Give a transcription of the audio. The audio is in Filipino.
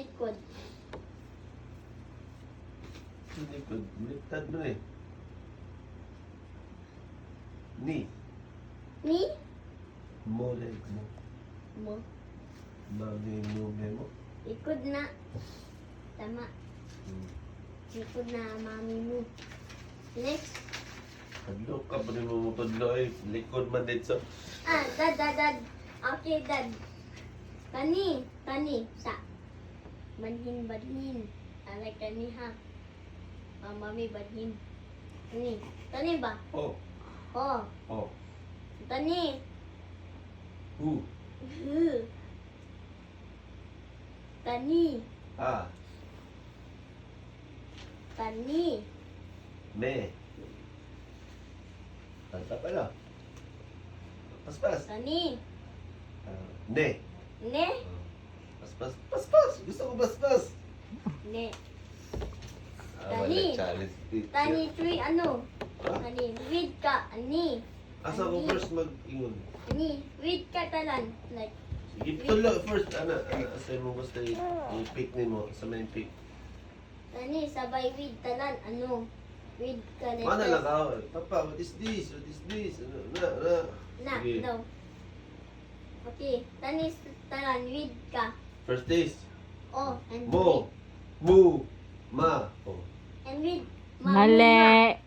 likod. Hindi ko, baliktad mo eh. Ni. Ni? Mo leg mo. Mo. Mami mo mo. Likod na. Tama. Likod na, mami mo. Next. Hadlo ka pa rin mo tudlo eh. Likod man dito. Ah, dad. Okay, dad. Tani. Sa. Badhin. I like tani ha. Mami badhin. Tani ba? Oh. Oh. Oh. Tani. Who? Tani. Ah. Tani. Me. Tanta pala. Paspas. Tani. Ne. Ne? Paspas. Gusto ko paspas. Ne. Ah, Tani. wala challenge. Tani tree ano? Ah? Tani. Read ka. Ani. Asa ko first mag-ingon? Ani. Read ka talan. Like. Sige, tulo first. Asa mo basta i-pick ni mo. Sa main pick. Tani. Sabay read talan. Ano? Read ka letters. Mana lang ako. Papa, what is this? What is this? Ano, Na. Sige. No. Okay. Tani talan. Read ka. First days. Oh. And Mo. Mu. Ma. Oh. read. And read. Mali.